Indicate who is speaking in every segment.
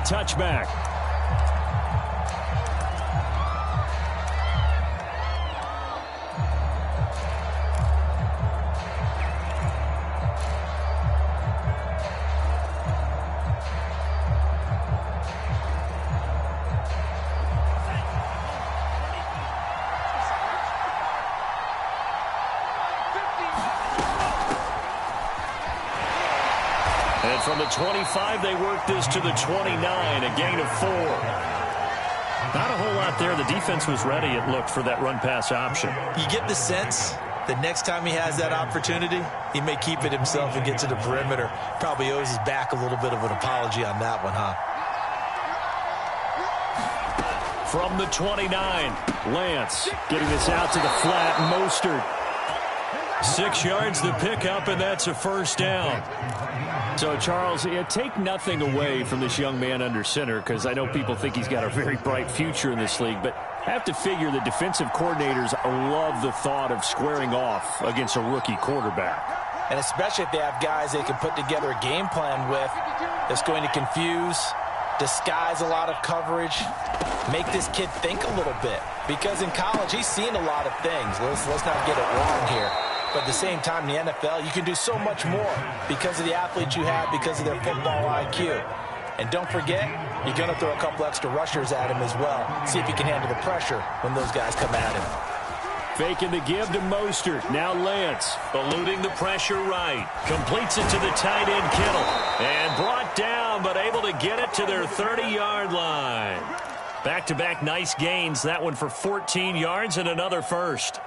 Speaker 1: touchback. And from the 25, they work this to the 29, a gain of 4. Not a whole lot there. The defense was ready, it looked, for that run-pass option.
Speaker 2: You get the sense that next time he has that opportunity, he may keep it himself and get to the perimeter. Probably owes his back a little bit of an apology on that one, huh?
Speaker 1: From the 29, Lance getting this out to the flat. Mostert. 6 yards to pick up, and that's a first down. So, Charles, take nothing away from this young man under center, because I know people think he's got a very bright future in this league, but have to figure the defensive coordinators love the thought of squaring off against a rookie quarterback.
Speaker 2: And especially if they have guys they can put together a game plan with that's going to confuse, disguise a lot of coverage, make this kid think a little bit. Because in college, he's seen a lot of things. Let's not get it wrong here. But at the same time, in the NFL, you can do so much more because of the athletes you have, because of their football IQ. And don't forget, you're going to throw a couple extra rushers at him as well. See if he can handle the pressure when those guys come at him.
Speaker 1: Faking the give to Mostert. Now Lance eluding the pressure right. Completes it to the tight end Kittle. And brought down, but able to get it to their 30-yard line. Back-to-back nice gains. That one for 14 yards and another first.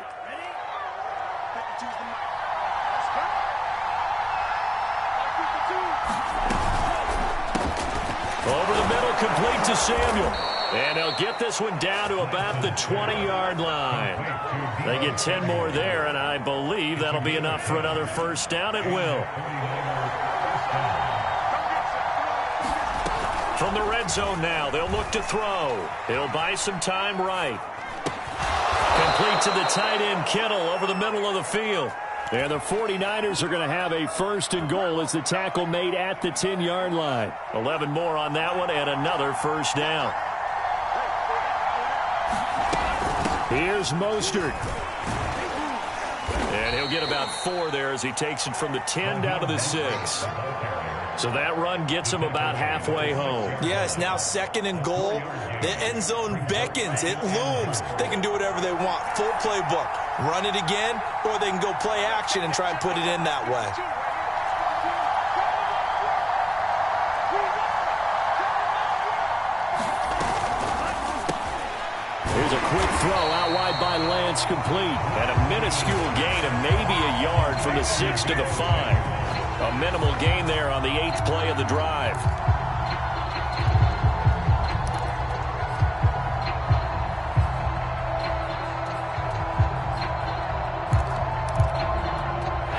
Speaker 1: Over the middle, complete to Samuel. And they'll get this one down to about the 20-yard line. They get 10 more there, and I believe that'll be enough for another first down. It will. From the red zone now, they'll look to throw. He'll buy some time right. Complete to the tight end Kittle over the middle of the field. And the 49ers are going to have a first and goal as the tackle made at the 10-yard line. 11 more on that one and another first down. Here's Mostert. And he'll get about 4 there as he takes it from the 10 down to the 6. So that run gets him about halfway home.
Speaker 2: Yeah, it's now second and goal. The end zone beckons. It looms. They can do whatever they want. Full playbook. Run it again, or they can go play action and try and put it in that way.
Speaker 1: Here's a quick throw out wide by Lance, complete. And a minuscule gain of maybe a yard from the 6 to the 5. A minimal gain there on the 8th play of the drive.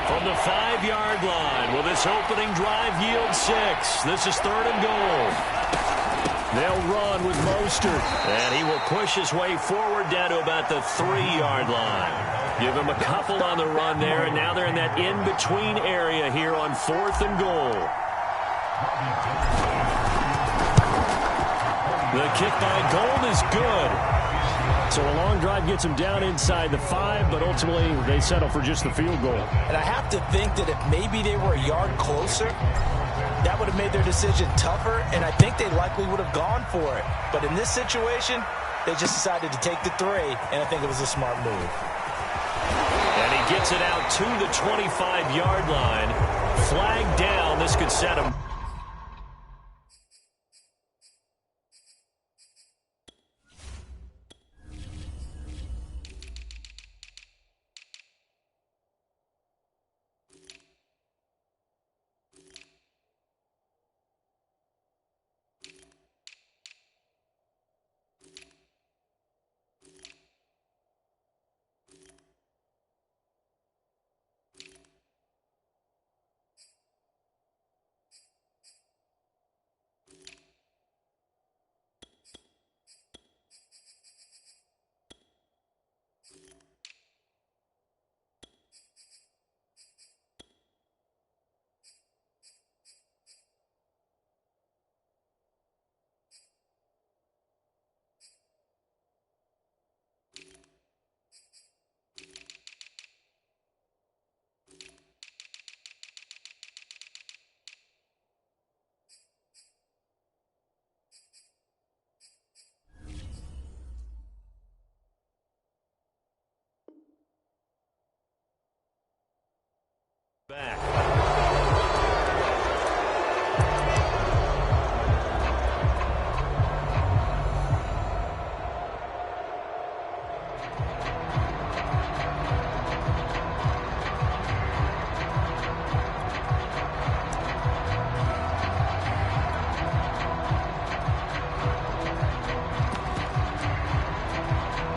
Speaker 1: From the 5-yard line, will this opening drive yield 6? This is third and goal. They'll run with Mostert, and he will push his way forward down to about the 3-yard line. Give him a couple on the run there, and now they're in that in-between area here on 4th and goal. The kick by Gold is good. So a long drive gets them down inside the 5, but ultimately they settle for just the field goal.
Speaker 2: And I have to think that if maybe they were a yard closer, that would have made their decision tougher, and I think they likely would have gone for it. But in this situation, they just decided to take the 3, and I think it was a smart move.
Speaker 1: And he gets it out to the 25-yard line. Flag down. This could set him.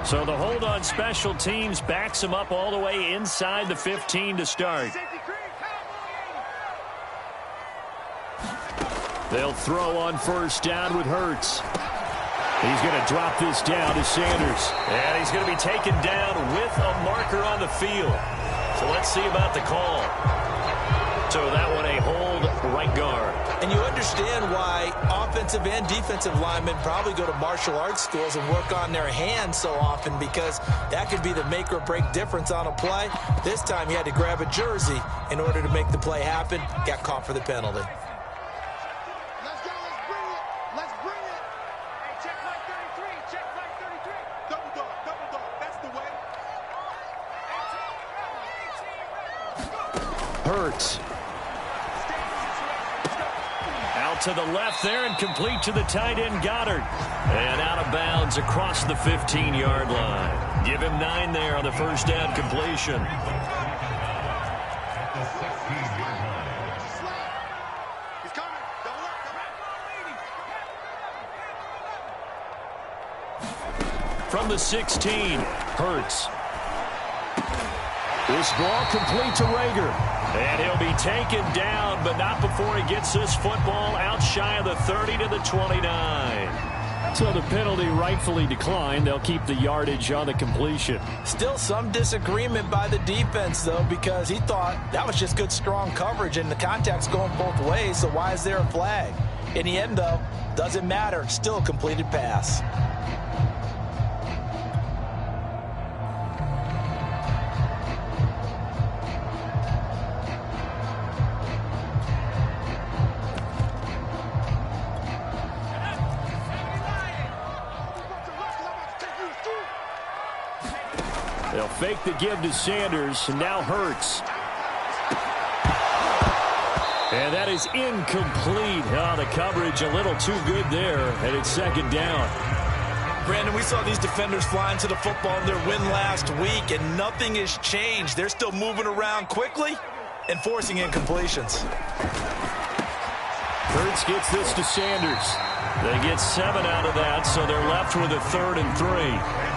Speaker 1: So the hold on special teams backs him up all the way inside the 15 to start. They'll throw on first down with Hurts. He's going to drop this down to Sanders. And he's going to be taken down with a marker on the field. So let's see about the call. So that one a hold right guard.
Speaker 2: And you understand why offensive and defensive linemen probably go to martial arts schools and work on their hands so often, because that could be the make or break difference on a play. This time he had to grab a jersey in order to make the play happen. Got caught for the penalty.
Speaker 3: Let's go. Let's bring it. Let's bring it. Hey, check flight 33. Check flight 33. Double dog. Double dog. That's the way.
Speaker 1: Hurts. Out to the left there and complete to the tight end Goddard. And out of bounds across the 15-yard line. Give him 9 there on the first down completion.
Speaker 3: He's coming. Double up.
Speaker 1: From the 16, Hurts. This ball complete to Rager. And he'll be taken down, but not before he gets this football out shy of the 30 to the 29. So the penalty rightfully declined. They'll keep the yardage on the completion.
Speaker 2: Still some disagreement by the defense, though, because he thought that was just good, strong coverage, and the contact's going both ways, so why is there a flag? In the end, though, doesn't matter. Still a completed pass.
Speaker 1: They'll fake the give to Sanders, and now Hurts. And that is incomplete. Oh, the coverage a little too good there, and it's second down.
Speaker 2: Brandon, we saw these defenders flying to the football in their win last week, and nothing has changed. They're still moving around quickly and forcing incompletions.
Speaker 1: Hurts gets this to Sanders. They get 7 out of that, so they're left with a 3rd and 3.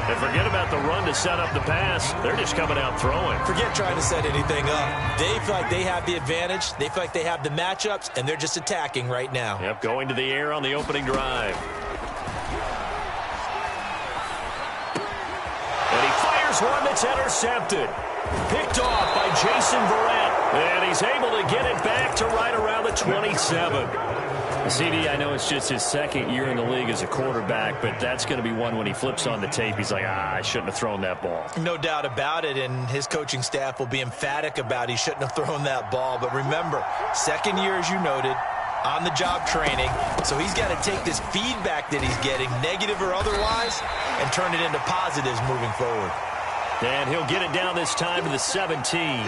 Speaker 1: And forget about the run to set up the pass. They're just coming out throwing.
Speaker 2: Forget trying to set anything up. They feel like they have the advantage. They feel like they have the matchups, and they're just attacking right now.
Speaker 1: Yep, going to the air on the opening drive. And he fires one that's intercepted. Picked off by Jason Verrett. And he's able to get it back to right around the 27. CD, I know it's just his second year in the league as a quarterback, but that's going to be one when he flips on the tape. He's like, I shouldn't have thrown that ball.
Speaker 2: No doubt about it, and his coaching staff will be emphatic about he shouldn't have thrown that ball. But remember, second year, as you noted, on-the-job training. So he's got to take this feedback that he's getting, negative or otherwise, and turn it into positives moving forward.
Speaker 1: And he'll get it down this time to the 17.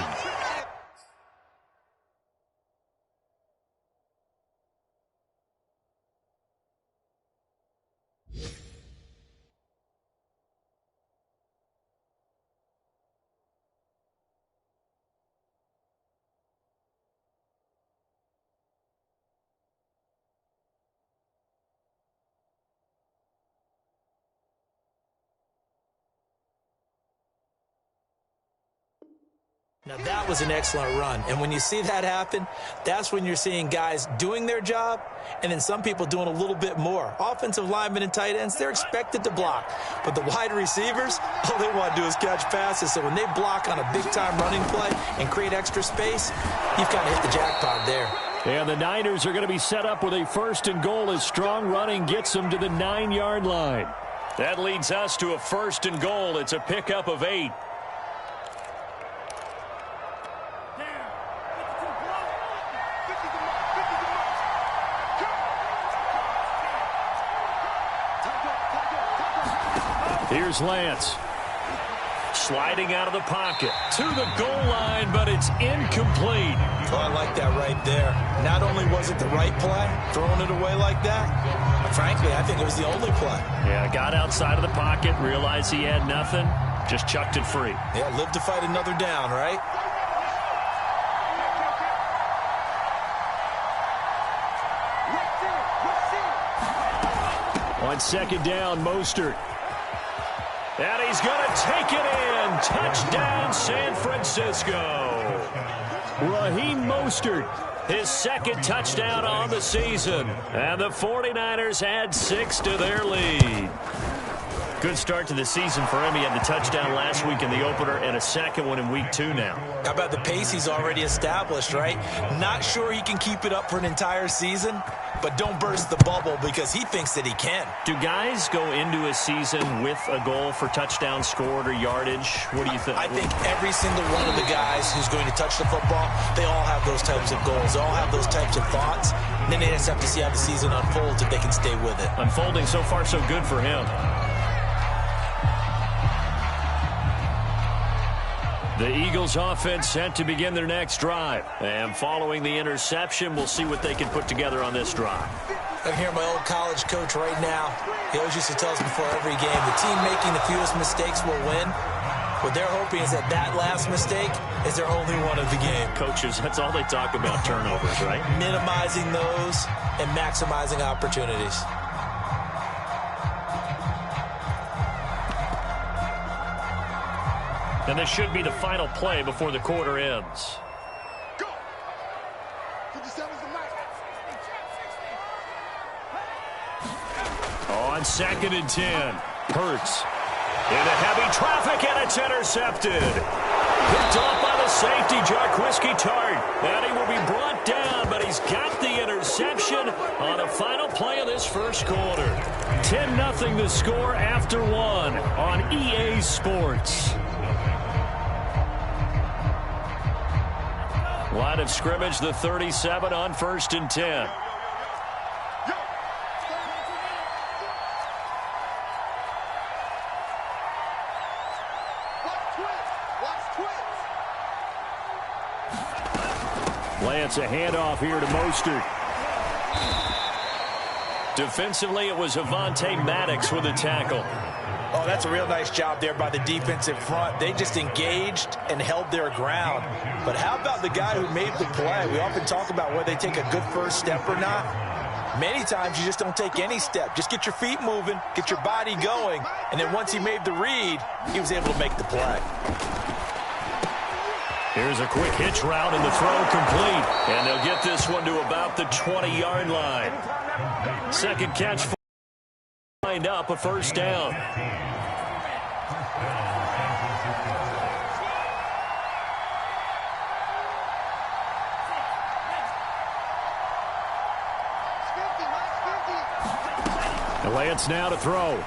Speaker 2: Now, that was an excellent run. And when you see that happen, that's when you're seeing guys doing their job and then some people doing a little bit more. Offensive linemen and tight ends, they're expected to block. But the wide receivers, all they want to do is catch passes. So when they block on a big-time running play and create extra space, you've kind of hit the jackpot there.
Speaker 1: And the Niners are going to be set up with a 1st and goal as strong running gets them to the 9-yard line. That leads us to a 1st and goal. It's a pickup of 8. Here's Lance. Sliding out of the pocket to the goal line, but it's incomplete.
Speaker 2: Oh, I like that right there. Not only was it the right play, throwing it away like that, but frankly, I think it was the only play.
Speaker 1: Yeah, got outside of the pocket, realized he had nothing, just chucked it free.
Speaker 2: Yeah, live to fight another down, right?
Speaker 1: On 2nd down, Mostert. And he's going to take it in. Touchdown, San Francisco. Raheem Mostert, his second touchdown on the season. And the 49ers add 6 to their lead. Good start to the season for him. He had the touchdown last week in the opener and a second one in week 2 now.
Speaker 2: How about the pace he's already established, right? Not sure he can keep it up for an entire season, but don't burst the bubble because he thinks that he can.
Speaker 1: Do guys go into a season with a goal for touchdown scored or yardage? What do you think?
Speaker 2: I think every single one of the guys who's going to touch the football, they all have those types of goals. They all have those types of thoughts. And then they just have to see how the season unfolds if they can stay with it.
Speaker 1: Unfolding so far so good for him. The Eagles offense set to begin their next drive. And following the interception, we'll see what they can put together on this drive.
Speaker 2: I'm hearing my old college coach right now. He always used to tell us before every game, the team making the fewest mistakes will win. What they're hoping is that that last mistake is their only one of the game.
Speaker 1: Coaches, that's all they talk about, turnovers, right?
Speaker 2: Minimizing those and maximizing opportunities.
Speaker 1: And this should be the final play before the quarter ends.
Speaker 3: Go. 57's the match.
Speaker 1: On 2nd and 10, Hurts into heavy traffic, and it's intercepted. Picked off by the safety, Jarquiski Tart. And he will be brought down, but he's got the interception on the final play of this first quarter. 10-0 the score after 1 on EA Sports. Line of scrimmage, the 37 on 1st and 10. Lance, a handoff here to Mostert. Defensively, it was Avonte Maddox with a tackle.
Speaker 2: Oh, that's a real nice job there by the defensive front. They just engaged and held their ground. But how about the guy who made the play? We often talk about whether they take a good first step or not. Many times you just don't take any step. Just get your feet moving, get your body going, and then once he made the read, he was able to make the play.
Speaker 1: Here's a quick hitch route and the throw complete. And they'll get this one to about the 20-yard line. Second catch lined up, a first down. Lance now to throw.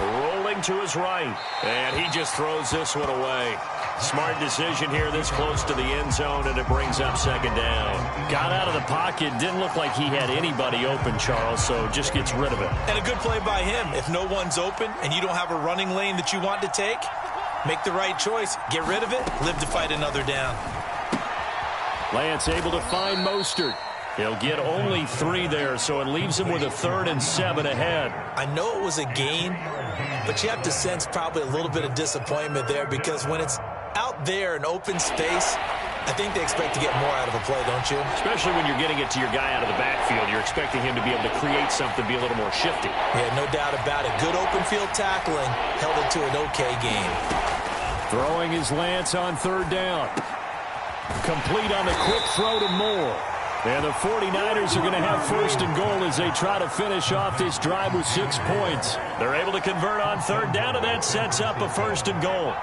Speaker 1: Rolling to his right. And he just throws this one away. Smart decision here this close to the end zone, and it brings up second down. Got out of the pocket. Didn't look like he had anybody open, Charles, so just gets rid of it.
Speaker 2: And a good play by him. If no one's open and you don't have a running lane that you want to take, make the right choice. Get rid of it. Live to fight another down.
Speaker 1: Lance able to find Mostert. He'll get only 3 there, so it leaves him with a 3rd and 7 ahead.
Speaker 2: I know it was a gain, but you have to sense probably a little bit of disappointment there because when it's out there in open space, I think they expect to get more out of a play, don't you?
Speaker 1: Especially when you're getting it to your guy out of the backfield. You're expecting him to be able to create something, be a little more shifty.
Speaker 2: Yeah, no doubt about it. Good open field tackling held it to an okay game.
Speaker 1: Throwing is Lance on 3rd down. Complete on the quick throw to Moore. And the 49ers are going to have 1st and goal as they try to finish off this drive with 6 points. They're able to convert on 3rd down, and that sets up a 1st and goal.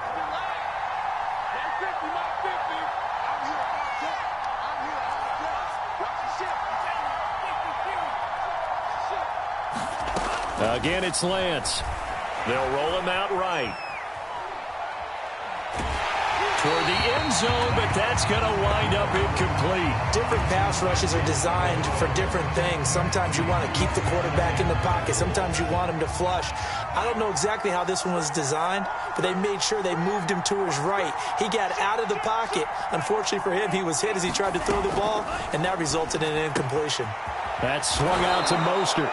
Speaker 1: Again, it's Lance. They'll roll him out right. Toward the end zone, but that's going to wind up incomplete.
Speaker 2: Different pass rushes are designed for different things. Sometimes you want to keep the quarterback in the pocket. Sometimes you want him to flush. I don't know exactly how this one was designed, but they made sure they moved him to his right. He got out of the pocket. Unfortunately for him, he was hit as he tried to throw the ball, and that resulted in an incompletion.
Speaker 1: That swung out to Mostert.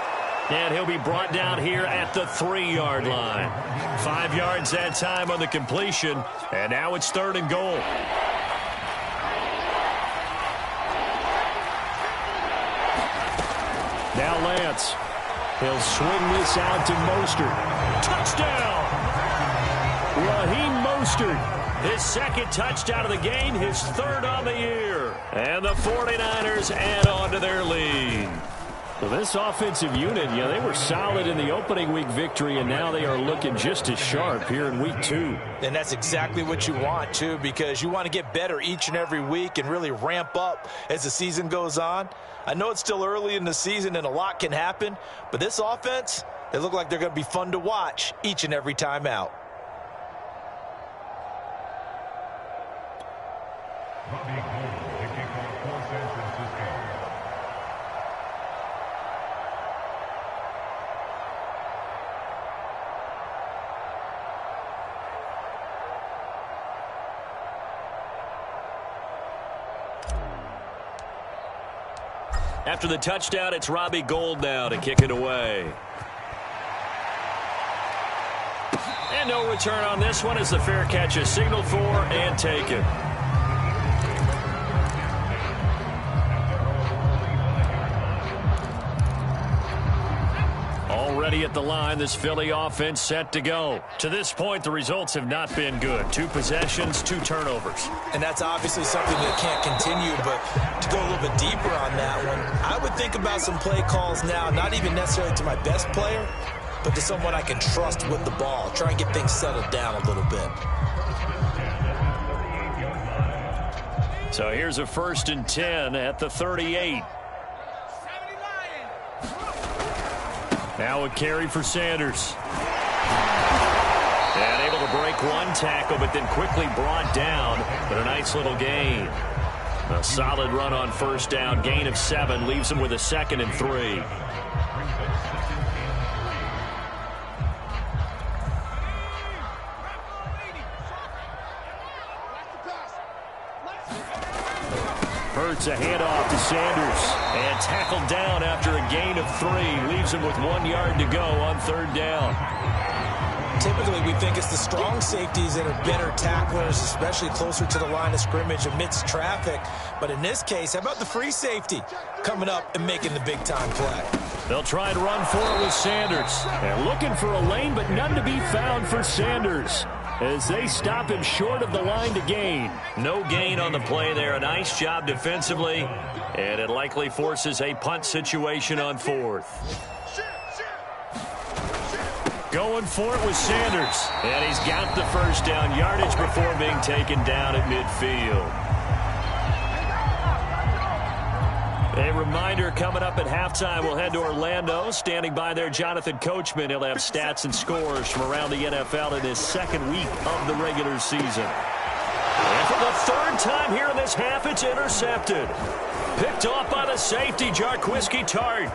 Speaker 1: And he'll be brought down here at the 3-yard line. 5 yards that time on the completion. And now it's 3rd and goal. Now Lance. He'll swing this out to Mostert. Touchdown! Raheem Mostert, his second touchdown of the game, his third on the year. And the 49ers add on to their lead. Well, this offensive unit, they were solid in the opening week victory, and now they are looking just as sharp here in week 2.
Speaker 2: And that's exactly what you want, too, because you want to get better each and every week and really ramp up as the season goes on. I know it's still early in the season and a lot can happen, but this offense, they look like they're going to be fun to watch each and every time out.
Speaker 1: After the touchdown, it's Robbie Gould now to kick it away. And no return on this one as the fair catch is signaled for and taken. Already at the line, this Philly offense set to go. To this point, the results have not been good. 2 possessions, 2 turnovers.
Speaker 2: And that's obviously something that can't continue, but to go a little bit deeper on that one, I would think about some play calls now, not even necessarily to my best player, but to someone I can trust with the ball. Try and get things settled down a little bit.
Speaker 1: So here's a 1st and 10 at the 38. Now a carry for Sanders. And able to break one tackle, but then quickly brought down. But a nice little gain. A solid run on 1st down. Gain of 7 leaves him with a 2nd and 3. Hurts a handoff to Sanders. And tackled down after a gain of 3. Leaves him with 1 yard to go on 3rd down.
Speaker 2: Typically, we think it's the strong safeties that are better tacklers, especially closer to the line of scrimmage amidst traffic. But in this case, how about the free safety coming up and making the big-time play?
Speaker 1: They'll try and run for it with Sanders. And looking for a lane, but none to be found for Sanders, as they stop him short of the line to gain. No gain on the play there. A nice job defensively, and it likely forces a punt situation on 4th. Going for it with Sanders, and he's got the 1st down yardage before being taken down at midfield. A reminder, coming up at halftime, we'll head to Orlando. Standing by there, Jonathan Coachman. He'll have stats and scores from around the NFL in his 2nd week of the regular season. And for the 3rd time here in this half, it's intercepted. Picked off by the safety, Jarquiski Tart.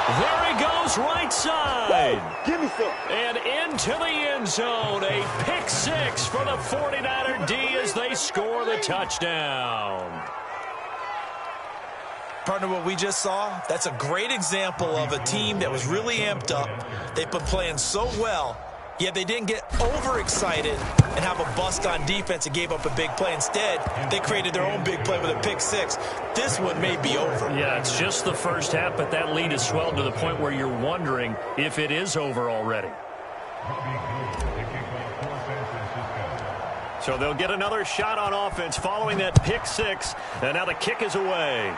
Speaker 1: There he goes, right side.
Speaker 3: Give me some.
Speaker 1: And into the end zone. A pick 6 for the 49er D as they score the touchdown.
Speaker 2: Partner, what we just saw, that's a great example of a team that was really amped up. They've been playing so well, yet they didn't get overexcited and have a bust on defense and gave up a big play. Instead, they created their own big play with a pick 6. This one may be over.
Speaker 1: Yeah, it's just the 1st half, but that lead has swelled to the point where you're wondering if it is over already. So they'll get another shot on offense following that pick 6, and now the kick is away.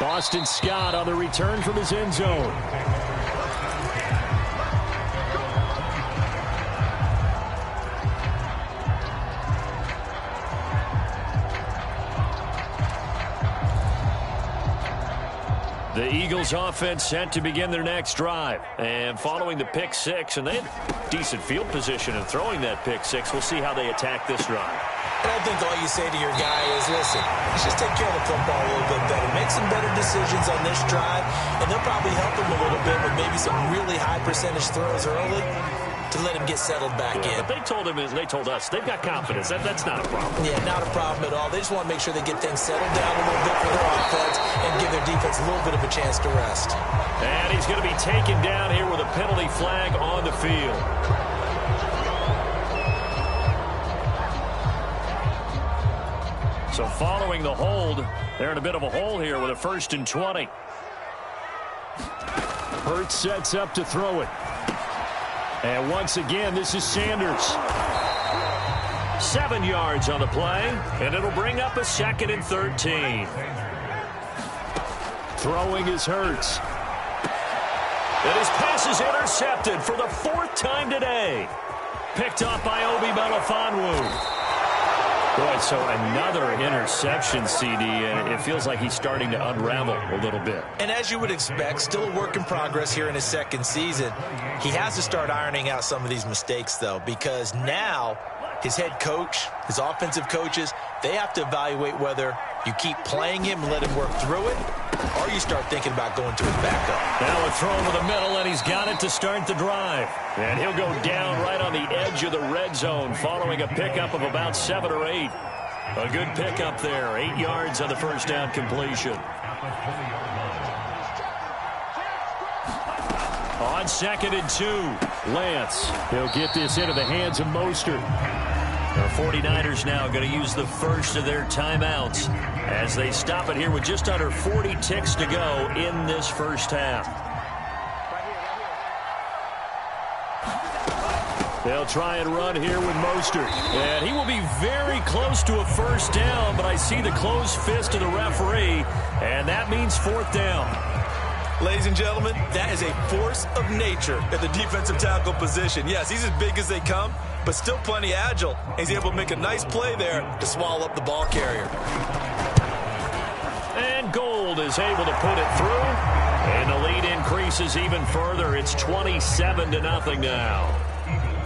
Speaker 1: Boston Scott on the return from his end zone. The Eagles offense set to begin their next drive. And following the pick 6, and they had decent field position in throwing that pick 6. We'll see how they attack this drive.
Speaker 2: And I think all you say to your guy is, listen, let's just take care of the football a little bit better. Make some better decisions on this drive, and they'll probably help him a little bit with maybe some really high percentage throws early to let him get settled back in.
Speaker 1: But they told him, and they told us, they've got confidence. That's not a problem.
Speaker 2: Yeah, not a problem at all. They just want to make sure they get things settled down a little bit for their offense and give their defense a little bit of a chance to rest.
Speaker 1: And he's going to be taken down here with a penalty flag on the field. So following the hold, they're in a bit of a hole here with a 1st and 20. Hurts sets up to throw it. And once again, this is Sanders. 7 yards on the play, and it'll bring up a 2nd and 13. Throwing is Hurts. And his pass is intercepted for the 4th time today. Picked off by Obi Melifonwu. Boy, so another interception, CD, and it feels like he's starting to unravel a little bit.
Speaker 2: And as you would expect, still a work in progress here in his 2nd season. He has to start ironing out some of these mistakes, though, because now his head coach, his offensive coaches, they have to evaluate whether you keep playing him and let him work through it, or you start thinking about going to his backup.
Speaker 1: Now a throw over the middle, and he's got it to start the drive. And he'll go down right on the edge of the red zone following a pickup of about 7 or 8. A good pickup there. 8 yards on the first down completion. On 2nd and 2, Lance. He'll get this into the hands of Mostert. The 49ers now going to use the first of their timeouts as they stop it here with just under 40 ticks to go in this first half. They'll try and run here with Mostert. And he will be very close to a first down, but I see the closed fist of the referee, and that means 4th down.
Speaker 2: Ladies and gentlemen, that is a force of nature at the defensive tackle position. Yes, he's as big as they come, but still plenty agile. He's able to make a nice play there to swallow up the ball carrier.
Speaker 1: And Gold is able to put it through, and the lead increases even further. It's 27-0 now.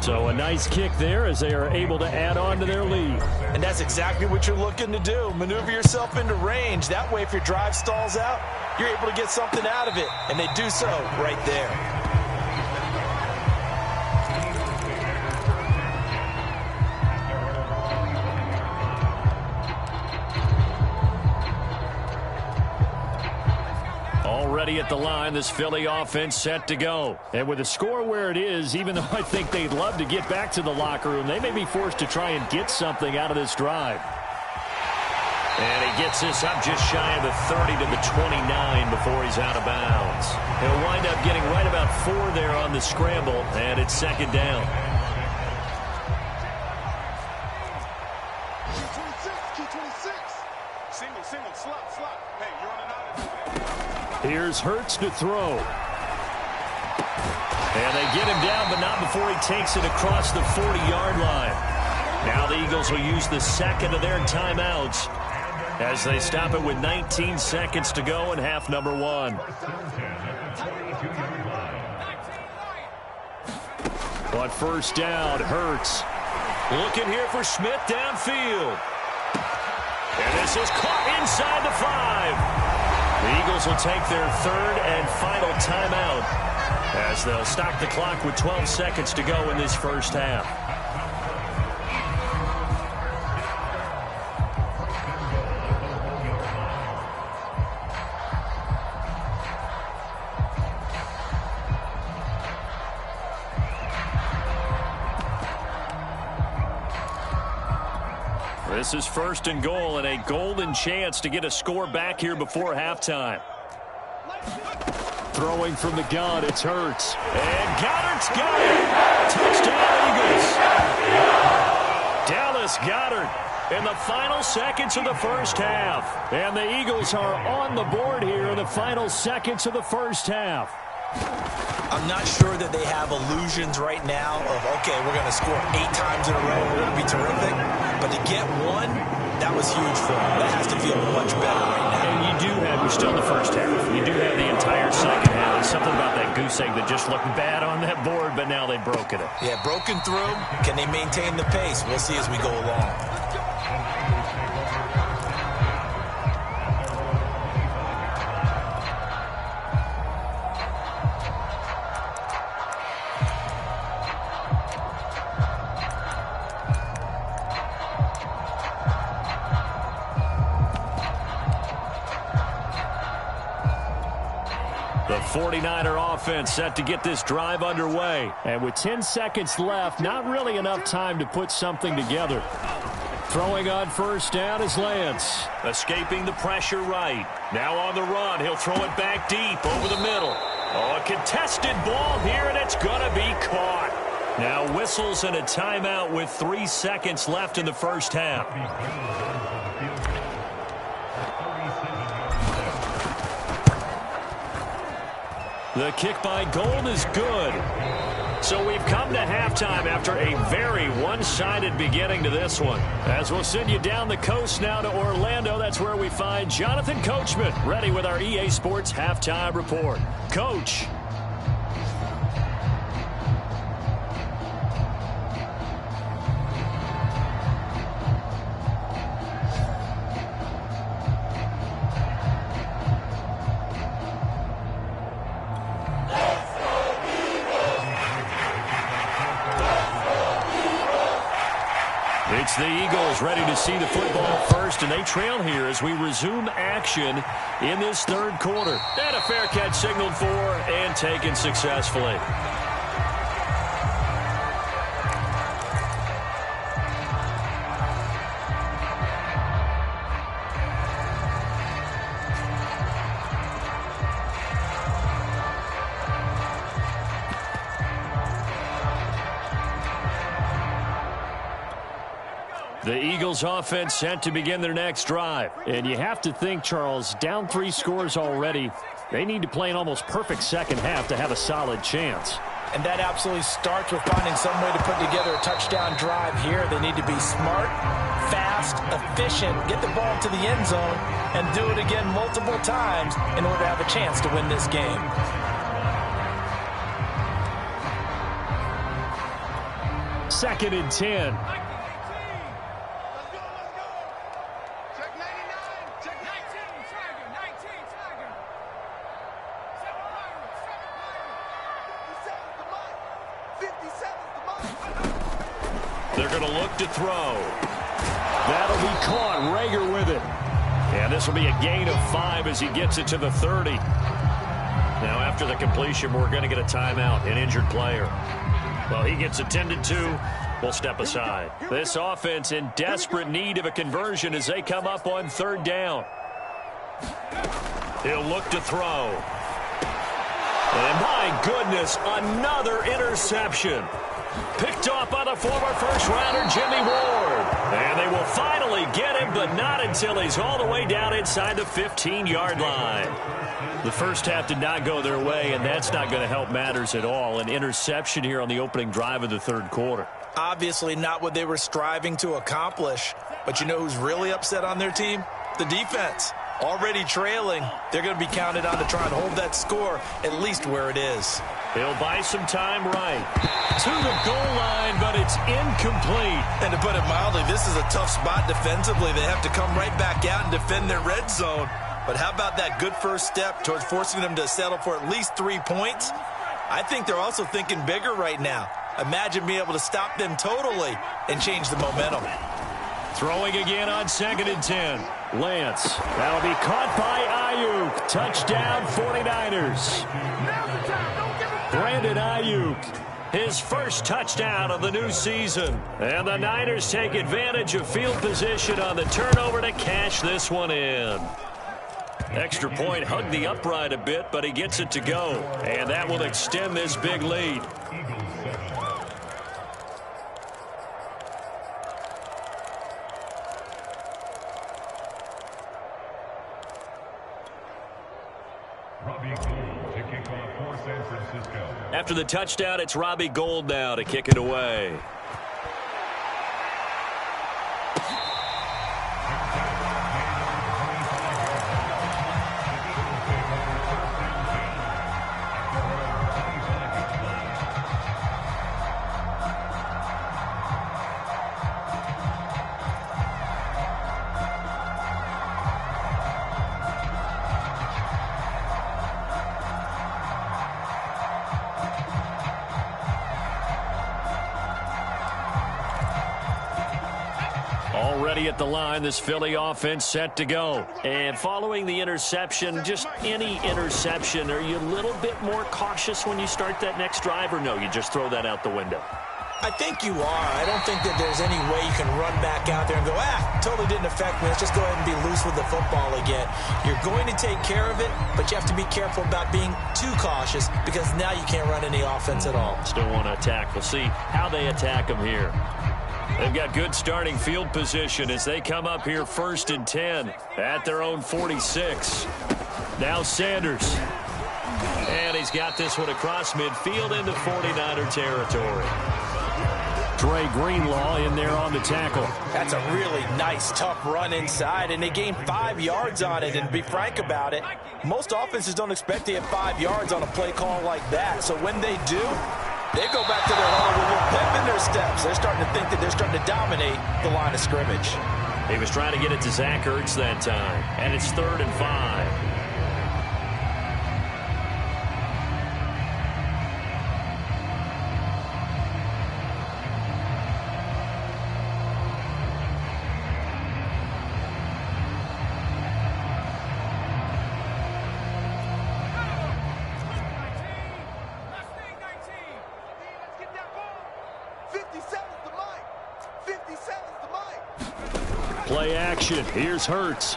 Speaker 1: So a nice kick there as they are able to add on to their lead.
Speaker 2: And that's exactly what you're looking to do. Maneuver yourself into range. That way, if your drive stalls out, you're able to get something out of it. And they do so right there.
Speaker 1: Already at the line, this Philly offense set to go. And with the score where it is, even though I think they'd love to get back to the locker room, they may be forced to try and get something out of this drive. And he gets this up just shy of the 30 to the 29 before he's out of bounds. He'll wind up getting right about 4 there on the scramble, and it's 2nd down.
Speaker 3: Single, slot. Hey, you're on an
Speaker 1: Here's Hurts to throw. And they get him down, but not before he takes it across the 40-yard line. Now the Eagles will use the 2nd of their timeouts as they stop it with 19 seconds to go in half number 1. But first down, Hurts. Looking here for Smith downfield. And this is caught inside the 5. The Eagles will take their 3rd and final timeout as they'll stop the clock with 12 seconds to go in this first half. This is 1st and goal and a golden chance to get a score back here before halftime. Throwing from the gun, it's Hurts. And Goddard's got it. Touchdown, Eagles. Dallas Goedert in the final seconds of the first half. And the Eagles are on the board here in the final seconds of the first half.
Speaker 2: I'm not sure that they have illusions right now of, okay, we're going to score 8 times in a row. We're going to be terrific. But to get one, that was huge for them. That has to feel much better right now.
Speaker 1: And you're still in the first half. You do have the entire second half. There's something about that goose egg that just looked bad on that board, but now they've broken it.
Speaker 2: Yeah, broken through. Can they maintain the pace? We'll see as we go along.
Speaker 1: The 49er offense set to get this drive underway. And with 10 seconds left, not really enough time to put something together. Throwing on first down is Lance. Escaping the pressure right. Now on the run. He'll throw it back deep over the middle. Oh, a contested ball here, and it's going to be caught. Now whistles and a timeout with 3 seconds left in the first half. The kick by Gould is good. So we've come to halftime after a very one-sided beginning to this one. As we'll send you down the coast now to Orlando, that's where we find Jonathan Coachman ready with our EA Sports Halftime Report. Coach. It's the Eagles ready to see the football first, and they trail here as we resume action in this third quarter. And a fair catch signaled for and taken successfully. The Eagles offense set to begin their next drive. And you have to think, Charles, down 3 scores already. They need to play an almost perfect second half to have a solid chance.
Speaker 2: And that absolutely starts with finding some way to put together a touchdown drive here. They need to be smart, fast, efficient, get the ball to the end zone, and do it again multiple times in order to have a chance to win this game.
Speaker 1: Second and 10. They're going to look to throw. That'll be caught. Rager with it. And this will be a gain of 5 as he gets it to the 30. Now after the completion, we're going to get a timeout, an injured player. Well, he gets attended to. We'll step aside. This offense in desperate need of a conversion as they come up on third down. He'll look to throw. And my goodness, another interception. Picked off by the former first-rounder Jimmy Ward. And they will finally get him, but not until he's all the way down inside the 15-yard line. The first half did not go their way, and that's not going to help matters at all. An interception here on the opening drive of the third quarter.
Speaker 2: Obviously not what they were striving to accomplish. But you know who's really upset on their team? The defense. Already trailing. They're going to be counted on to try and hold that score at least where it is.
Speaker 1: He'll buy some time right to the goal line, but it's incomplete.
Speaker 2: And to put it mildly, this is a tough spot defensively. They have to come right back out and defend their red zone. But how about that good first step towards forcing them to settle for at least 3 points? I think they're also thinking bigger right now. Imagine being able to stop them totally and change the momentum.
Speaker 1: Throwing again on second and 10. Lance. That'll be caught by Ayuk. Touchdown 49ers. Brandon Ayuk, his first touchdown of the new season. And the Niners take advantage of field position on the turnover to cash this one in. Extra point hugged the upright a bit, but he gets it to go. And that will extend this big lead. After the touchdown, it's Robbie Gould now to kick it away. Already at the line, this Philly offense set to go. And following the interception, just any interception, are you a little bit more cautious when you start that next drive, or no, you just throw that out the window?
Speaker 2: I think you are. I don't think that there's any way you can run back out there and go, totally didn't affect me. Let's just go ahead and be loose with the football again. You're going to take care of it, but you have to be careful about being too cautious because now you can't run any offense at all.
Speaker 1: Still want to attack. We'll see how they attack them here. They've got good starting field position as they come up here 1st and 10 at their own 46. Now Sanders. And he's got this one across midfield into 49er territory. Dre Greenlaw in there on the tackle.
Speaker 2: That's a really nice, tough run inside, and they gained 5 yards on it. And to be frank about it, most offenses don't expect to get 5 yards on a play call like that. So when they do, they go back to their huddle with a little pep in their steps. They're starting to think that they're starting to dominate the line of scrimmage.
Speaker 1: He was trying to get it to Zach Ertz that time, and it's 3rd and 5. Play action. Here's Hurts.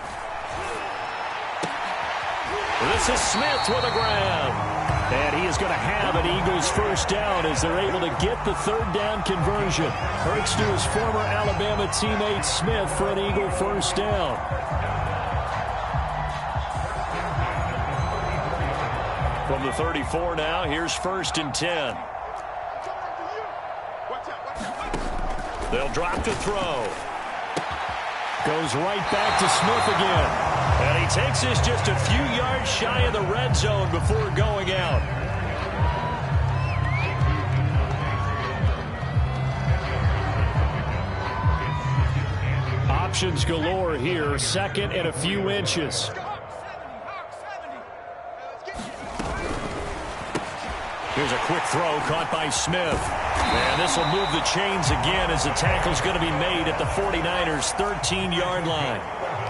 Speaker 1: This is Smith with a grab. And he is going to have an Eagles first down as they're able to get the 3rd down conversion. Hurts to his former Alabama teammate Smith for an Eagle first down. From the 34 now, here's 1st and 10. They'll drop to throw. Goes right back to Smith again. And he takes this just a few yards shy of the red zone before going out. Options galore here. 2nd and a few inches. Here's a quick throw caught by Smith. And this will move the chains again as the tackle's going to be made at the 49ers' 13-yard line.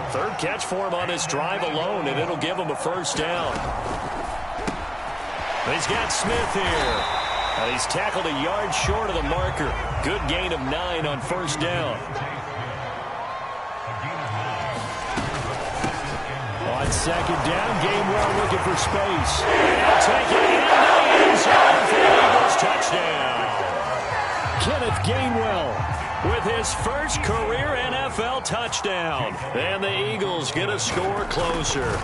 Speaker 1: 3rd catch for him on this drive alone, and it'll give him a first down. He's got Smith here. And he's tackled a yard short of the marker. Good gain of 9 on first down. On 2nd down, Gainwell looking for space. And take it into the end zone for the Eagles touchdown. Kenneth Gainwell with his first career NFL touchdown. And the Eagles get a score closer.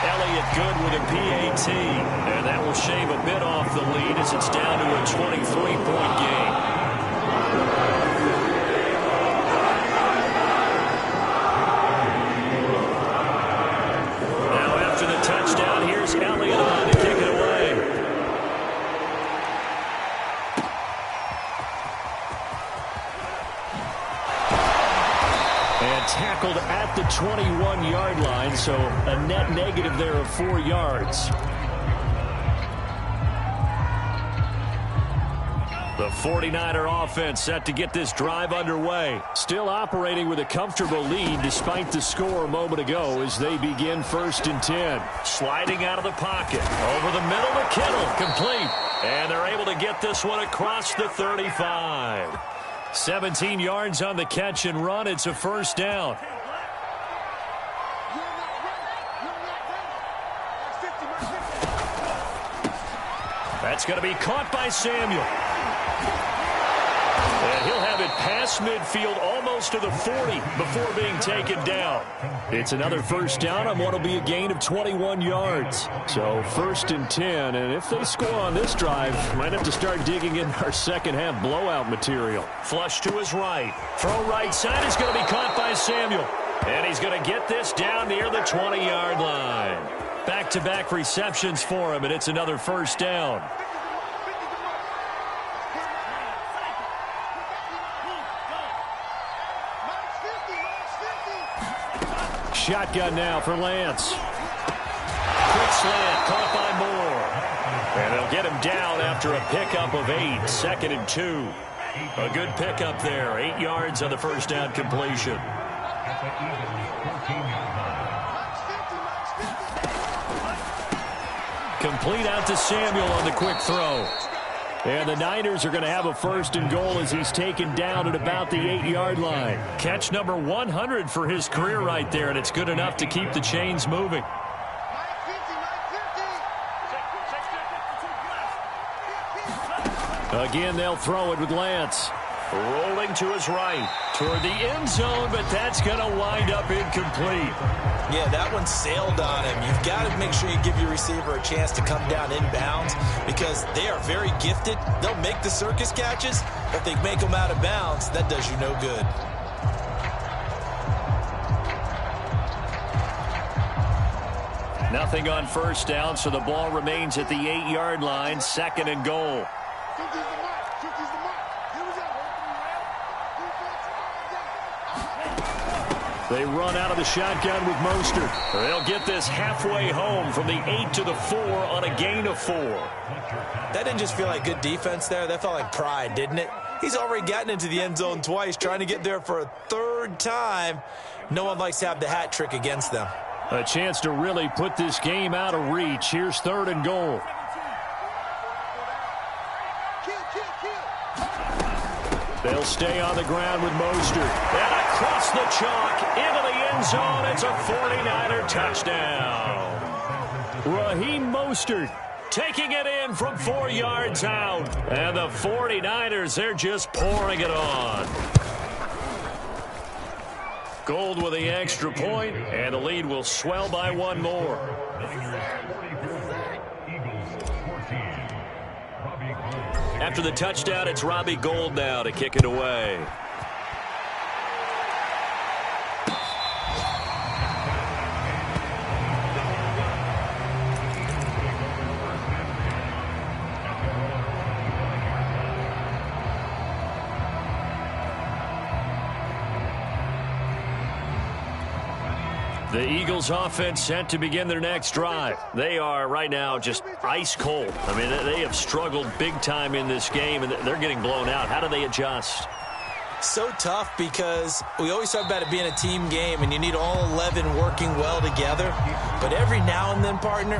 Speaker 1: Elliott good with a PAT. And that will shave a bit off the lead as it's down to a 23-point game. Touchdown. Here's Elliott on to kick it away. And tackled at the 21-yard line, so a net negative there of 4 yards. The 49er offense set to get this drive underway. Still operating with a comfortable lead despite the score a moment ago as they begin 1st and 10. Sliding out of the pocket. Over the middle to Kittle. Complete. And they're able to get this one across the 35. 17 yards on the catch and run. It's a first down. That's going to be caught by Samuel. And he'll have it past midfield almost to the 40 before being taken down. It's another first down on what will be a gain of 21 yards. So 1st and 10, and if they score on this drive, might have to start digging in our second half blowout material. Flush to his right. Throw right side is going to be caught by Samuel. And he's going to get this down near the 20-yard line. Back-to-back receptions for him, and it's another first down. Shotgun now for Lance. Quick slant caught by Moore. And they'll get him down after a pickup of 8. 2nd and 2. A good pickup there. 8 yards on the first down completion. Complete out to Samuel on the quick throw. And the Niners are going to have a 1st and goal as he's taken down at about the 8-yard line. Catch number 100 for his career right there, and it's good enough to keep the chains moving. Again, they'll throw it with Lance. Rolling to his right toward the end zone, but that's going to wind up incomplete.
Speaker 2: Yeah, that one sailed on him. You've got to make sure you give your receiver a chance to come down inbounds because they are very gifted. They'll make the circus catches, but if they make them out of bounds, that does you no good.
Speaker 1: Nothing on 1st down, so the ball remains at the 8-yard line, 2nd and goal. They run out of the shotgun with Mostert. They'll get this halfway home from the 8 to the 4 on a gain of 4.
Speaker 2: That didn't just feel like good defense there. That felt like pride, didn't it? He's already gotten into the end zone twice, trying to get there for a 3rd time. No one likes to have the hat trick against them.
Speaker 1: A chance to really put this game out of reach. Here's 3rd and goal. They'll stay on the ground with Mostert. And across the chalk, into the end zone. It's a 49er touchdown. Raheem Mostert taking it in from 4 yards out. And the 49ers, they're just pouring it on. Gold with the extra point, and the lead will swell by 1 more. After the touchdown, it's Robbie Gould now to kick it away. The Eagles offense set to begin their next drive. They are right now just ice cold. I mean, they have struggled big time in this game, and they're getting blown out. How do they adjust?
Speaker 2: So tough because we always talk about it being a team game, and you need all 11 working well together. But every now and then, partner,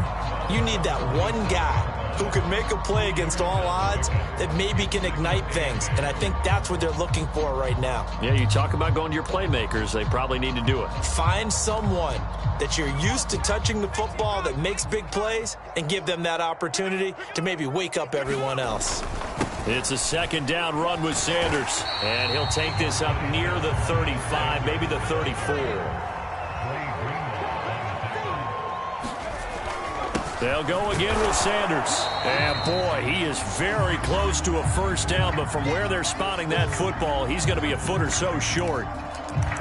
Speaker 2: you need that one guy who can make a play against all odds that maybe can ignite things. And I think that's what they're looking for right now.
Speaker 1: Yeah, you talk about going to your playmakers. They probably need to do it.
Speaker 2: Find someone that you're used to touching the football that makes big plays and give them that opportunity to maybe wake up everyone else.
Speaker 1: It's a 2nd down run with Sanders. And he'll take this up near the 35, maybe the 34. They'll go again with Sanders. And, boy, he is very close to a 1st down, but from where they're spotting that football, he's going to be a foot or so short.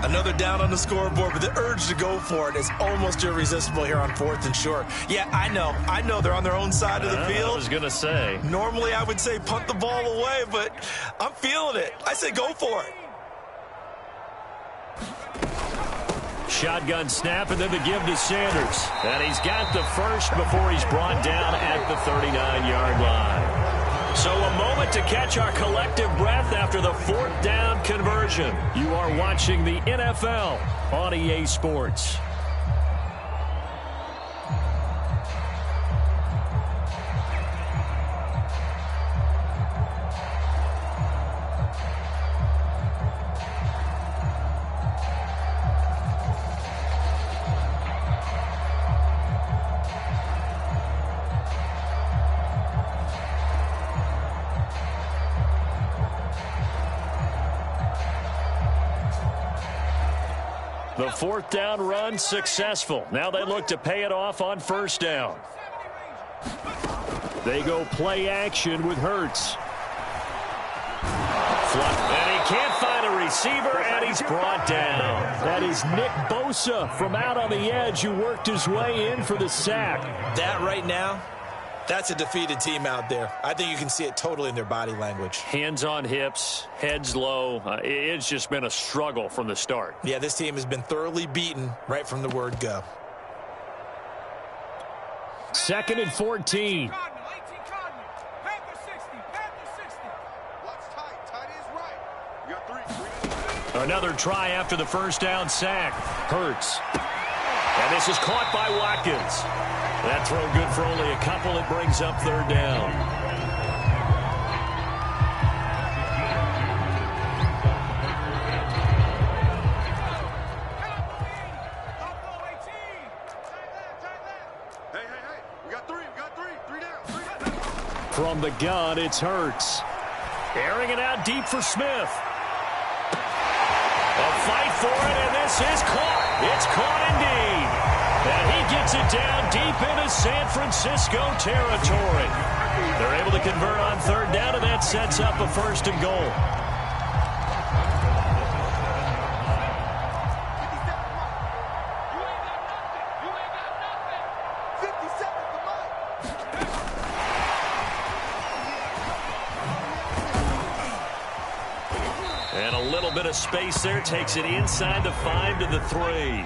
Speaker 2: Another down on the scoreboard, but the urge to go for it is almost irresistible here on 4th and short. Yeah, I know they're on their own side of the field.
Speaker 1: I was going to say.
Speaker 2: Normally, I would say punt the ball away, but I'm feeling it. I say go for it.
Speaker 1: Shotgun snap, and then the give to Sanders. And he's got the 1st before he's brought down at the 39-yard line. So a moment to catch our collective breath after the 4th down conversion. You are watching the NFL on EA Sports. The 4th down run successful. Now they look to pay it off on 1st down. They go play action with Hurts. And he can't find a receiver, and he's brought down. That is Nick Bosa from out on the edge who worked his way in for the sack.
Speaker 2: That right now, that's a defeated team out there. I think you can see it totally in their body language.
Speaker 1: Hands on hips, heads low. It's just been a struggle from the start.
Speaker 2: Yeah, this team has been thoroughly beaten right from the word go.
Speaker 1: 2nd and 14. Another try after the 1st down sack. Hurts. And this is caught by Watkins. That throw good for only a couple. It brings up 3rd down. From the gun, it's Hurts. Airing it out deep for Smith. A fight for it, and this is caught. It's caught indeed. And he gets it down deep into San Francisco territory. They're able to convert on third down, and that sets up a 1st and goal. And a little bit of space there, takes it inside the 5 to the 3.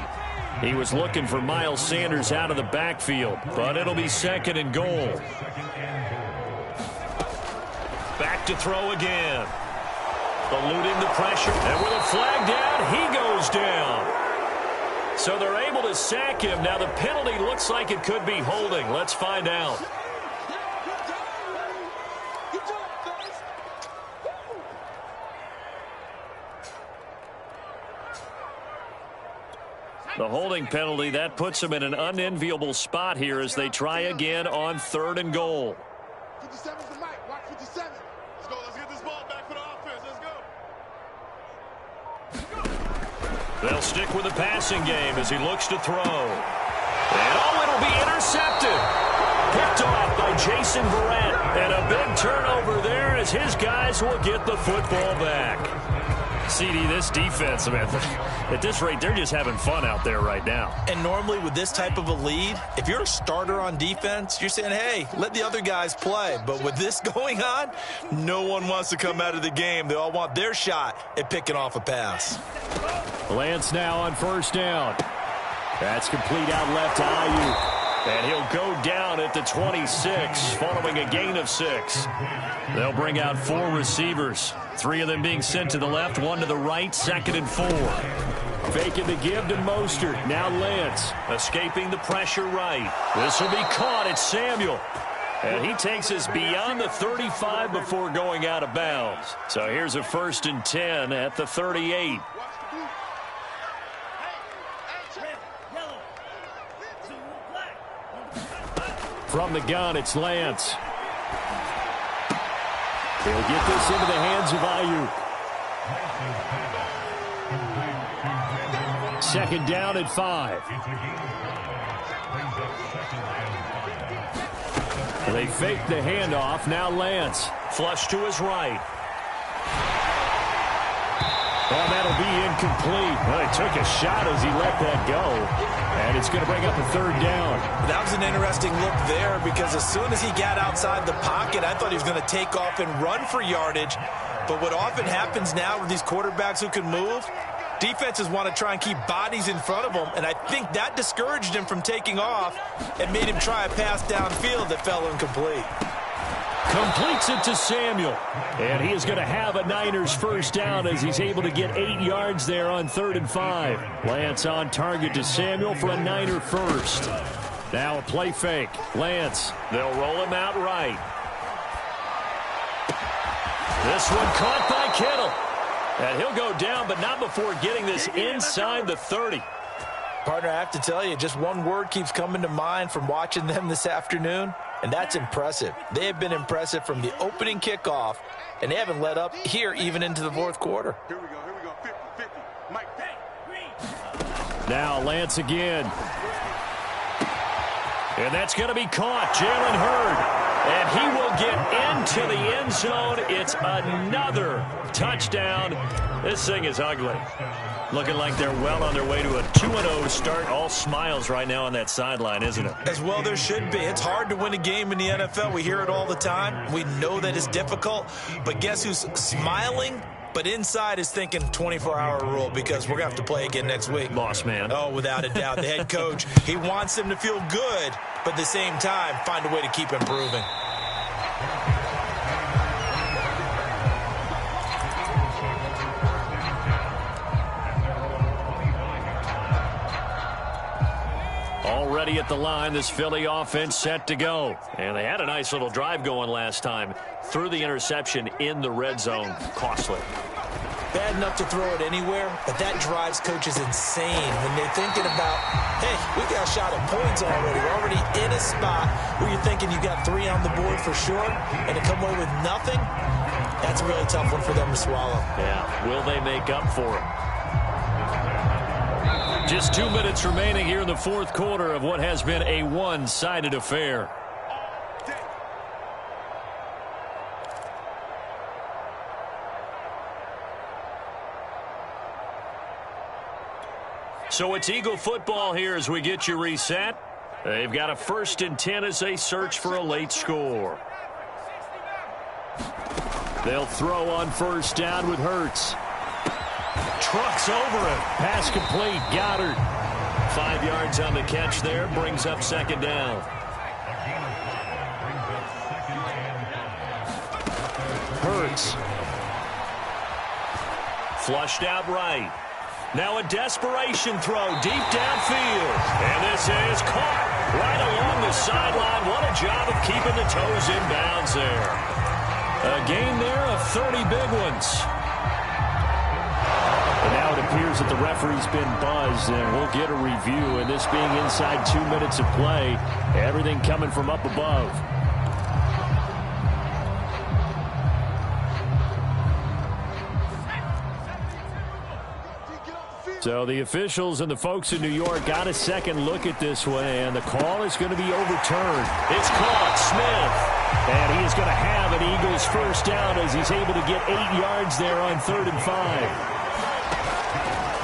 Speaker 1: He was looking for Miles Sanders out of the backfield, but it'll be 2nd and goal. Back to throw again. Eluding the pressure, and with a flag down, he goes down. So they're able to sack him. Now the penalty looks like it could be holding. Let's find out. The holding penalty, that puts them in an unenviable spot here as they try again on 3rd and goal.
Speaker 3: 57's the mic. Watch 57. Let's go. Let's get this ball back for the offense. Let's go.
Speaker 1: They'll stick with the passing game as he looks to throw. And it'll be intercepted. Picked off by Jason Verrett. And a big turnover there as his guys will get the football back. CD, this defense, man, at this rate, they're just having fun out there right now.
Speaker 2: And normally with this type of a lead, if you're a starter on defense, you're saying, hey, let the other guys play. But with this going on, no one wants to come out of the game. They all want their shot at picking off a pass.
Speaker 1: Lance now on 1st down. That's complete out left to Ayuk. And he'll go down at the 26, following a gain of 6. They'll bring out 4 receivers. 3 of them being sent to the left, 1 to the right, 2nd and 4. Faking the give to Mostert. Now Lance escaping the pressure right. This will be caught. It's Samuel. And he takes us beyond the 35 before going out of bounds. So here's a 1st and 10 at the 38. From the gun, it's Lance. He'll get this into the hands of Ayuk. 2nd down at 5. They fake the handoff. Now Lance. Flush to his right. Oh, that'll be incomplete. Well, he took a shot as he let that go. And it's going to bring up a 3rd down.
Speaker 2: That was an interesting look there because as soon as he got outside the pocket, I thought he was going to take off and run for yardage. But what often happens now with these quarterbacks who can move, defenses want to try and keep bodies in front of them. And I think that discouraged him from taking off and made him try a pass downfield that fell incomplete.
Speaker 1: Completes it to Samuel. And he is going to have a Niners 1st down as he's able to get 8 yards there on 3rd and 5. Lance on target to Samuel for a Niner 1st. Now a play fake. Lance, they'll roll him out right. This one caught by Kittle. And he'll go down, but not before getting this inside the 30.
Speaker 2: Partner, I have to tell you, just one word keeps coming to mind from watching them this afternoon, and that's impressive. They have been impressive from the opening kickoff, and they haven't let up here even into the 4th quarter.
Speaker 3: Here we go. 50-50. Mike.
Speaker 1: Now Lance again. And that's going to be caught. Jalen Hurd. And he will get into the end zone. It's another touchdown. This thing is ugly. Looking like they're well on their way to a 2-0 start. All smiles right now on that sideline, isn't it?
Speaker 2: As well there should be. It's hard to win a game in the NFL. We hear it all the time. We know that it's difficult. But guess who's smiling? But inside is thinking 24-hour rule because we're going to have to play again next week.
Speaker 1: Boss man.
Speaker 2: Oh, without a doubt. The head coach, he wants them to feel good, but at the same time, find a way to keep improving.
Speaker 1: Already at the line, this Philly offense set to go. And they had a nice little drive going last time. Threw the interception in the red zone. Costly.
Speaker 2: bad enough to throw it anywhere, but that drives coaches insane when they're thinking about, hey, we got a shot at points already. We're already in a spot where you're thinking you got 3 on the board for sure, and to come away with nothing, that's a really tough one for them to swallow.
Speaker 1: Yeah, will they make up for it? Just 2 minutes remaining here in the fourth quarter of what has been a one-sided affair. So it's Eagle football here as we get you reset. They've got a 1st and 10 as they search for a late score. They'll throw on 1st down with Hurts. Trucks over it. Pass complete. Goddard. 5 yards on the catch there. Brings up 2nd down. Hurts. Flushed out right. Now a desperation throw deep downfield. And this is caught right along the sideline. What a job of keeping the toes in bounds there. A gain there of 30 big ones. And now it appears that the referee's been buzzed, and we'll get a review. And this being inside 2 minutes of play, everything coming from up above. So the officials and the folks in New York got a second look at this one, and the call is going to be overturned. It's caught. Smith. And he is going to have an Eagles 1st down as he's able to get 8 yards there on 3rd and 5.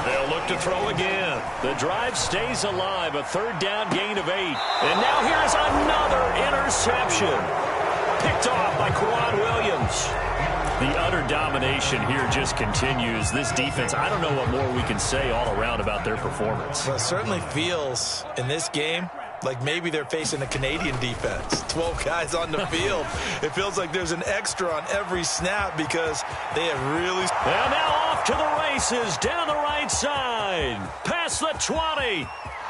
Speaker 1: They'll look to throw again. The drive stays alive. A 3rd down gain of 8. And now here's another interception. Picked off by Quan Williams. The utter domination here just continues. This defense, I don't know what more we can say all around about their performance.
Speaker 2: Well, it certainly feels in this game like maybe they're facing a Canadian defense. 12 guys on the field. It feels like there's an extra on every snap because they have really...
Speaker 1: And now off to the races down the right side. Past the 20.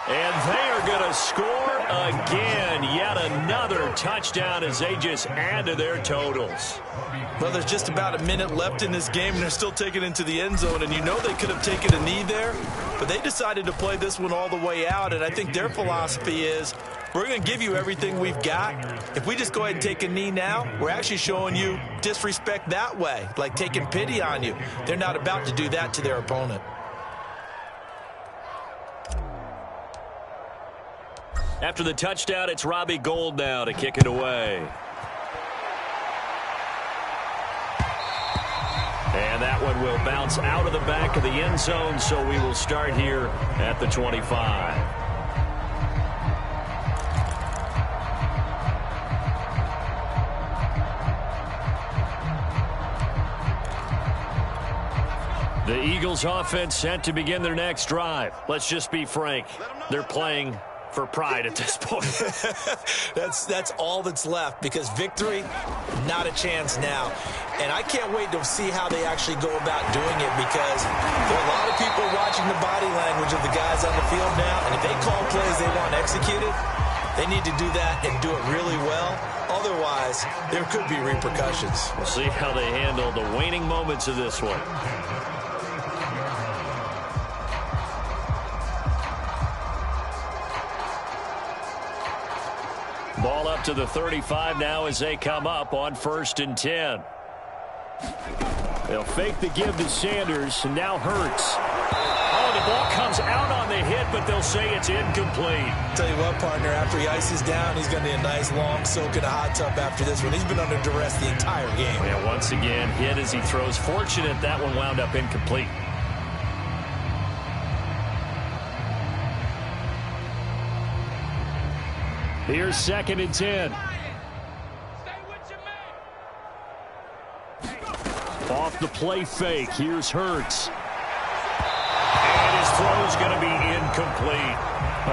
Speaker 1: And they are going to score again. Yet another touchdown as they just add to their totals.
Speaker 2: Well, there's just about a minute left in this game, and they're still taking it into the end zone. And you know they could have taken a knee there, but they decided to play this one all the way out. And I think their philosophy is, we're going to give you everything we've got. If we just go ahead and take a knee now, we're actually showing you disrespect that way, like taking pity on you. They're not about to do that to their opponent.
Speaker 1: After the touchdown, it's Robbie Gould now to kick it away. And that one will bounce out of the back of the end zone, so we will start here at the 25. The Eagles offense set to begin their next drive. Let's just be frank. They're playing for pride at this point.
Speaker 2: That's all that's left, because victory, not a chance now. And I can't wait to see how they actually go about doing it, because there are a lot of people watching the body language of the guys on the field now, and if they call plays they want executed, they need to do that and do it really well. Otherwise, there could be repercussions.
Speaker 1: We'll see how they handle the waning moments of this one. Ball up to the 35 now as they come up on 1st and 10. They'll fake the give to Sanders, and now Hurts. Oh, the ball comes out on the hit, but they'll say it's incomplete.
Speaker 2: Tell you what, partner, after he ices down, he's going to need a nice long soak in a hot tub after this one. He's been under duress the entire game.
Speaker 1: Yeah, once again, hit as he throws. Fortunate that one wound up incomplete. Here's 2nd and 10. Off the play fake. Here's Hurts. And his throw's going to be incomplete.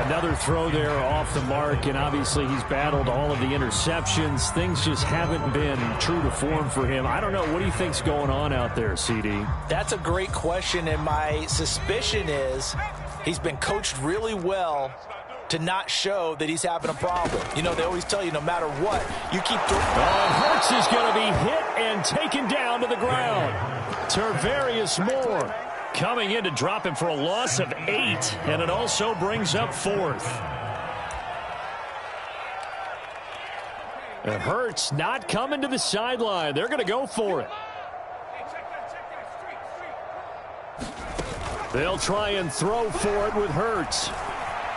Speaker 1: Another throw there off the mark, and obviously he's battled all of the interceptions. Things just haven't been true to form for him. I don't know. What do you think's going on out there, CD?
Speaker 2: That's a great question, and my suspicion is he's been coached really well to not show that he's having a problem. You know, they always tell you no matter what, you keep throwing.
Speaker 1: And Hurts is going to be hit and taken down to the ground. Tarvarius Moore coming in to drop him for a loss of 8, and it also brings up 4th. And Hurts not coming to the sideline. They're going to go for it. They'll try and throw for it with Hurts.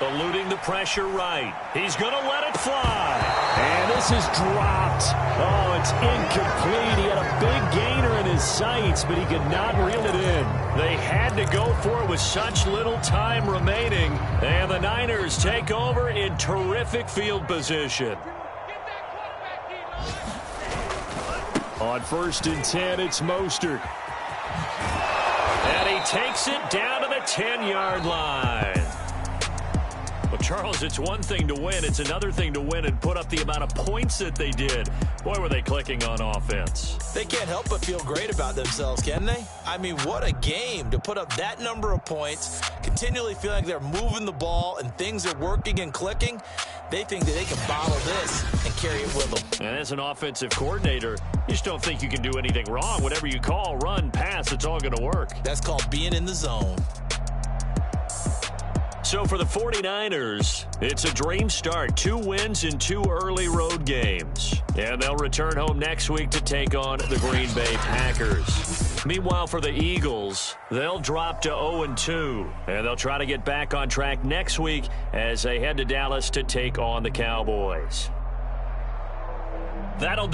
Speaker 1: Eluding the pressure right. He's going to let it fly. And this is dropped. Oh, it's incomplete. He had a big gainer in his sights, but he could not reel it in. They had to go for it with such little time remaining. And the Niners take over in terrific field position. On 1st and 10, it's Mostert. And he takes it down to the 10-yard line. Well, Charles, it's one thing to win. It's another thing to win and put up the amount of points that they did. Boy, were they clicking on offense.
Speaker 2: They can't help but feel great about themselves, can they? I mean, what a game to put up that number of points, continually feeling like they're moving the ball and things are working and clicking. They think that they can bottle this and carry it with them.
Speaker 1: And as an offensive coordinator, you just don't think you can do anything wrong. Whatever you call, run, pass, it's all going to work.
Speaker 2: That's called being in the zone.
Speaker 1: So for the 49ers, it's a dream start. 2 wins in 2 early road games. And they'll return home next week to take on the Green Bay Packers. Meanwhile, for the Eagles, they'll drop to 0-2. And they'll try to get back on track next week as they head to Dallas to take on the Cowboys. That'll do it.